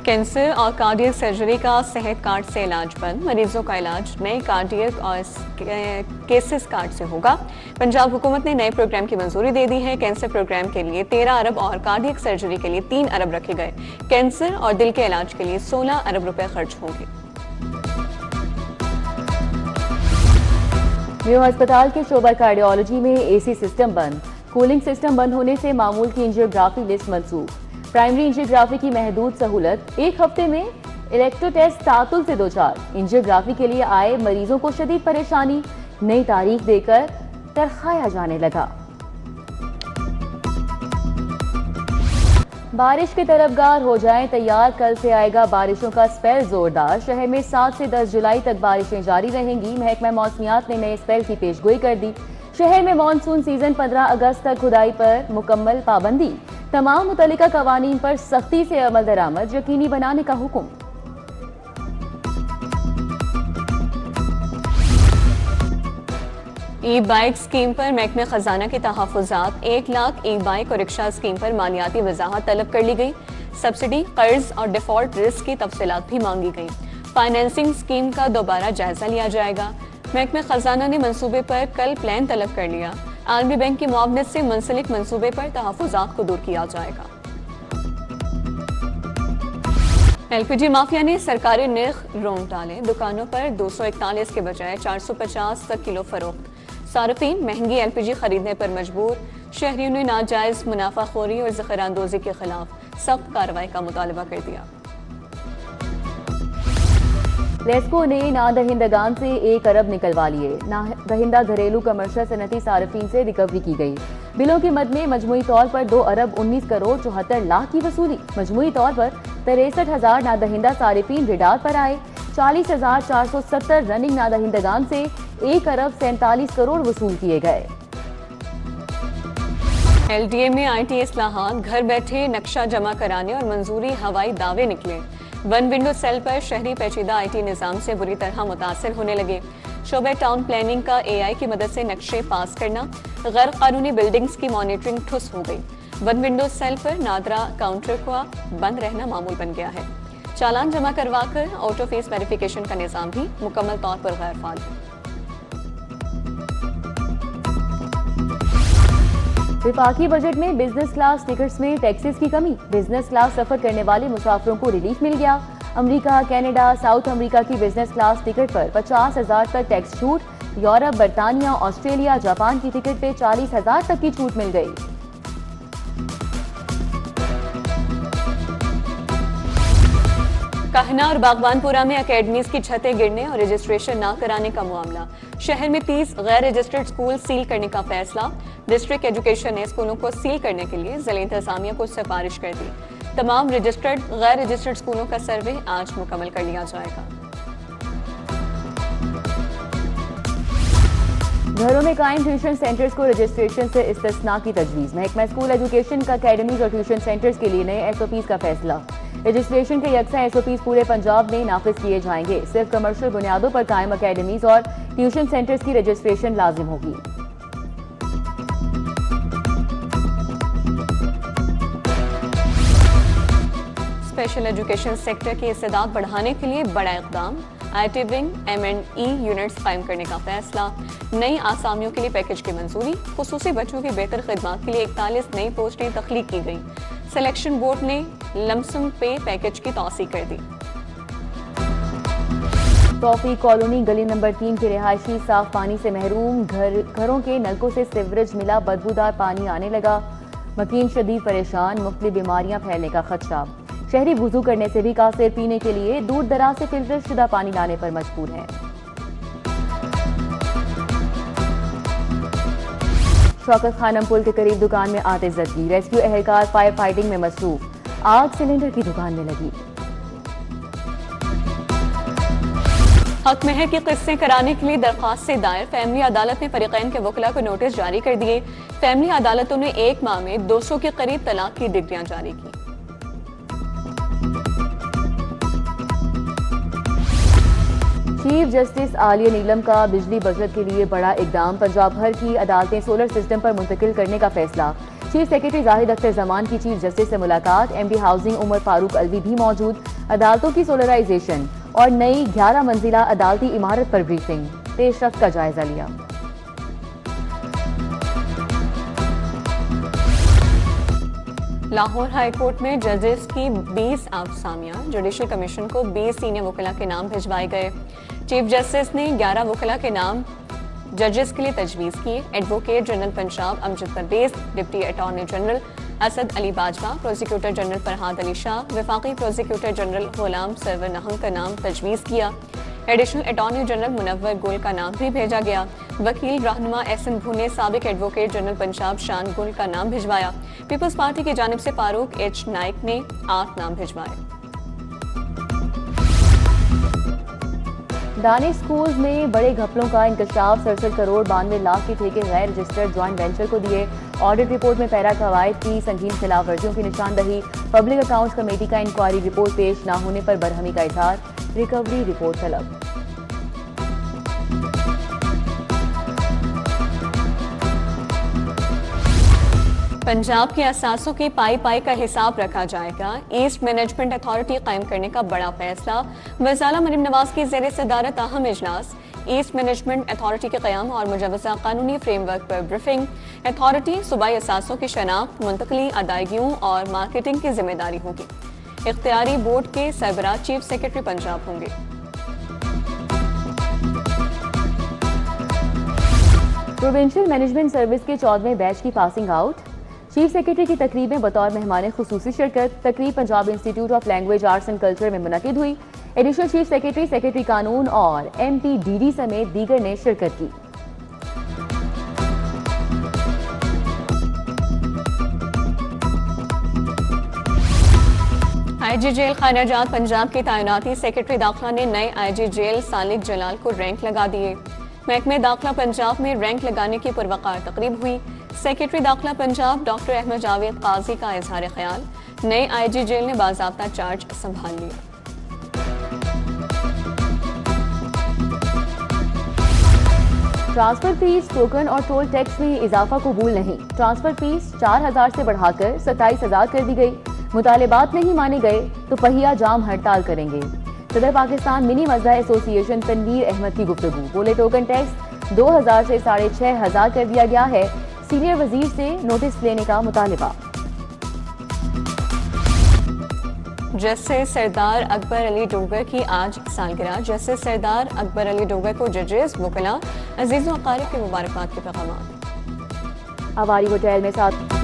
Cancer और cardiac surgery का सेहत कार्ड से इलाज बंद। मरीजों का इलाज नए कार्डियक और केसेस कार्ड से होगा। पंजाब हुकूमत ने नए प्रोग्राम की मंजूरी दे दी है। कैंसर प्रोग्राम के लिए 13 अरब और कार्डियक सर्जरी के लिए 3 अरब रखे गए। कैंसर और दिल के इलाज के लिए 16 अरब रुपए खर्च होंगे। मेयो अस्पताल के शोबा कार्डियोलॉजी में एसी सिस्टम बंद। कूलिंग सिस्टम बंद होने से मामूल की एंजियोग्राफी लिस्ट मनसूख। प्राइमरी एंजियोग्राफी की महदूद सहूलत। एक हफ्ते में इलेक्ट्रो टेस्ट तातुल से 2-4। एंजियोग्राफी के लिए आए मरीजों को शदीद परेशानी। नई तारीख देकर तरखाया जाने लगा। बारिश के तरफगार हो जाएं तैयार। कल से आएगा बारिशों का स्पेल जोरदार। शहर में 7 से 10 जुलाई तक बारिशें जारी रहेंगी। महकमा मौसमियात ने नए स्पेल की पेशगोई कर दी। शहर में मानसून सीजन 15 अगस्त तक खुदाई पर मुकम्मल पाबंदी। तमाम मुतल्लिका कवानीन पर सख्ती से अमल दरामद यकीनी बनाने का हुक्म। ई बाइक स्कीम पर महकमे खजाना के तहफ़्फ़ुज़ात। 1 लाख ई बाइक और रिक्शा स्कीम पर मालियाती वजाहत तलब कर ली गई। सब्सिडी, कर्ज और डिफॉल्ट रिस्क की तफसीलात भी मांगी गई। फाइनेंसिंग स्कीम का दोबारा जायजा लिया जाएगा। महकमे खजाना ने मंसूबे पर कल प्लान तलब कर लिया। आलमी बैंक की मुआवनत से मुंसलिक मंसूबे पर तहफ़्फ़ुज़ात को दूर किया जाएगा। एलपीजी माफिया ने सरकारी निर्ख रोक डाले। दुकानों पर 241 के बजाय 450 तक किलो फरोख्त। सार्फिन महंगी एलपीजी खरीदने पर मजबूर। शहरियों ने नाजायज मुनाफाखोरी और ज़ख़ीरानंदोज़ी के खिलाफ सख्त कार्रवाई का मुतालबा कर दिया। लेस्को ने नादहिंदगान से 1 अरब निकलवा लिए। नादहिंदा घरेलू कमर्शियल सनती सार्फिन से रिकवरी की गई। बिलों की मद में मजमूई तौर पर 2 अरब 19 करोड़ 74 लाख की वसूली। मजमूई तौर पर 63,000 नादहिंदा सार्फिन रिडार पर आए। 40,470 रनिंग नादहिंदगान से 1 अरब 47 करोड़ वसूल किए गए। एलडीए में आईटी इस्लाहात। घर बैठे नक्शा जमा कराने और मंजूरी हवाई दावे निकले। वन विंडो सेल पर शहरी पेचीदा आईटी निज़ाम से बुरी तरह मुतासर होने लगे। शोबे टाउन प्लानिंग का एआई की मदद से नक्शे पास करना। गैर कानूनी बिल्डिंग्स की मॉनिटरिंग ठुस हो गई। वन विंडो सेल पर नादरा काउंटर का बंद रहना मामूल बन गया है। चालान जमा करवाकर ऑटो फेस वेरिफिकेशन का निज़ाम भी मुकम्मल तौर पर गैर फाल है। विफाकी बजट में बिजनेस क्लास टिकट्स में टैक्सेस की कमी। बिजनेस क्लास सफर करने वाले मुसाफिरों को रिलीफ मिल गया। अमेरिका, कनाडा, साउथ अमेरिका की बिजनेस क्लास टिकट पर 50,000 तक टैक्स छूट। यूरोप, बरतानिया, ऑस्ट्रेलिया, जापान की टिकट पे 40,000 तक की छूट मिल गई। कहना और बागबानपुरा में अकेडमीज की छतें गिरने और रजिस्ट्रेशन न कराने का मामला। शहर में 30 गैर रजिस्टर्ड स्कूल सील करने का फैसला। डिस्ट्रिक्ट एजुकेशन ने स्कूलों को सील करने के लिए जिला इंतजामिया को सिफारिश कर दी। तमाम रजिस्टर्ड गैर रजिस्टर्ड स्कूलों का सर्वे आज मुकम्मल कर लिया जाएगा। घरों में कायम ट्यूशन सेंटर्स को रजिस्ट्रेशन से इस्तिस्ना की तजवीज़। महकमा स्कूल एजुकेशन का अकेडमीज और ट्यूशन सेंटर्स के लिए नए एसओपीज का फैसला। रजिस्ट्रेशन के यकसा एसओपीज पूरे पंजाब में नाफिज किए जाएंगे। सिर्फ कमर्शियल बुनियादों पर कायम अकेडमीज और ट्यूशन सेंटर्स की रजिस्ट्रेशन लाजिम होगी। स्पेशल एजुकेशन सेक्टर की इस्तेदाद बढ़ाने के लिए बड़ा इक़दाम। आईटी विंग M&E यूनिट्स कायम करने का फैसला। नई आसामियों के लिए पैकेज की मंजूरी। खुसूसी बच्चों की बेहतर खिदमत के लिए 41 नई पोस्टें तख्लीक की गई। सिलेक्शन बोर्ड ने लमसम पे पैकेज की तौसी कर दी। तौफीक कॉलोनी गली नंबर 3 के रिहायशी साफ पानी से महरूम। घरों के नलकों से सीवरेज मिला, बदबूदार पानी आने लगा। मकीन शदीद परेशान, मुख्तलिफ बीमारियां फैलने का खदशा। शहरी वुजू करने से भी कासिर, पीने के लिए दूर दराज से फिल्टर शुदा पानी लाने पर मजबूर हैं। शौकत खानम पुल के करीब दुकान में आतिशज़दगी। रेस्क्यू एहलकार फायर फाइटिंग में मसरूफ। आग सिलेंडर की दुकान में लगी। हक महर की किस्तें कराने के लिए दरख्वास्त से दायर। फैमिली अदालत ने फरीकैन के वकला को नोटिस जारी कर दिए। फैमिली अदालतों ने 1 माह में 200 के करीब तलाक की डिग्रियां जारी की। चीफ जस्टिस आलिया नीलम का बिजली बचत के लिए बड़ा इकदाम। पंजाब भर की अदालतें सोलर सिस्टम पर मुंतकिल करने का फैसला। चीफ सेक्रेटरी जाहिद अख्तर जमान की चीफ जस्टिस से मुलाकात, एमडी हाउसिंग उमर फारूक अलवी भी मौजूद, अदालतों की सोलराइजेशन और नई 11 मंजिला अदालती इमारत पर ब्रीफिंग, पेशरफ्त का जायजा लिया। लाहौर हाई कोर्ट में जजेस की 20 असामियां, जुडिशल कमीशन को 20 सीनियर वकला के नाम भिजवाए गए। चीफ जस्टिस ने 11 वकला के नाम जजेस के लिए तजवीज़ किए। Advocate general Punjab Amjad Pervez, deputy attorney general Asad Ali Bajwa, prosecutor general Farhad Ali Shah, वफाकी प्रोसिक्यूटर जनरल गुलाम सरवर नहंग का नाम तजवीज़ किया। एडिशनल अटॉर्नी जनरल मुनव्वर गुल का नाम भी भेजा गया। वकील रहनुमा एहसन भू ने साबिक एडवोकेट जनरल पंजाब शान गुल का नाम भिजवाया। पीपल्स पार्टी की जानिब से फारूक एच नाइक ने 8 नाम भिजवाए। दानिश स्कूल्स में बड़े घपलों का इंकशाफ, 67 करोड़ 92 लाख के ठेके गैर रजिस्टर्ड ज्वाइंट वेंचर को दिए। ऑडिट रिपोर्ट में पैरा कवायद की संगीन खिलाफ वर्जियों की निशानदही, पब्लिक अकाउंट्स कमेटी का इंक्वायरी रिपोर्ट पेश न होने पर बरहमी का इजहार, रिकवरी रिपोर्ट तलब। पंजाब के असासों की पाई पाई का हिसाब रखा जाएगा। ईस्ट मैनेजमेंट अथॉरिटी कायम करने का बड़ा फैसला, वज़ीर मरीम नवाज की ज़ेर सदारत अहम इजलास। ईस्ट मैनेजमेंट अथॉरिटी के क़याम और मुजव्वज़ा कानूनी फ्रेमवर्क पर ब्रीफिंग। अथॉरिटी सूबाई असासों की शनाख्त, मुंतकली, अदायगियों और मार्केटिंग की जिम्मेदारी होगी। इख्तियारी बोर्ड के सरबराह चीफ सेक्रेटरी पंजाब होंगे। प्रोविंशियल मैनेजमेंट सर्विस के 14वें बैच की पासिंग आउट, चीफ सेक्रेटरी की तकरीब में बतौर मेहमान खुसूसी शिरकत। तकरीब Punjab institute of language arts and culture में मुनक़िद हुई। एडिशनल चीफ सेक्रेटरी, सेक्रेटरी कानून और MPDD समेत दीगर ने शिरकत की। IG जेल खानाजात पंजाब की तैनाती, सेक्रेटरी दाखिला ने नए IG जेल सालिक जलाल को रैंक लगा दिए। महकमे दाखिला पंजाब में रैंक लगाने की पुरवकार तकरीब हुई। सेक्रेटरी दाखिला पंजाब डॉक्टर अहमद जावेद काजी का इजहार ख्याल, नए IG जेल ने बाज़ाब्ता चार्ज संभाल लिया। ट्रांसफर फीस, टोकन और टोल टैक्स में इजाफा कबूल नहीं। ट्रांसफर फीस 4000 से बढ़ाकर 27000 कर दी गई। मुतालिबात नहीं माने गए तो पहिया जाम हड़ताल करेंगे। सदर पाकिस्तान मिनी मजदा एसोसिएशन तनवीर अहमद की गुफ्तगू, बोले टोकन टैक्स 2000 से 6500 कर दिया गया है। सीनियर वजीर से नोटिस लेने का मुतालिबा। जस्टिस सरदार अकबर अली डोगर की आज सालगिरह। जस्टिस सरदार अकबर अली डोगर को जजेस, वकला, अजीज़ व अकारिब के मुबारकबाद के पैगाम। हवारी होटल में साथ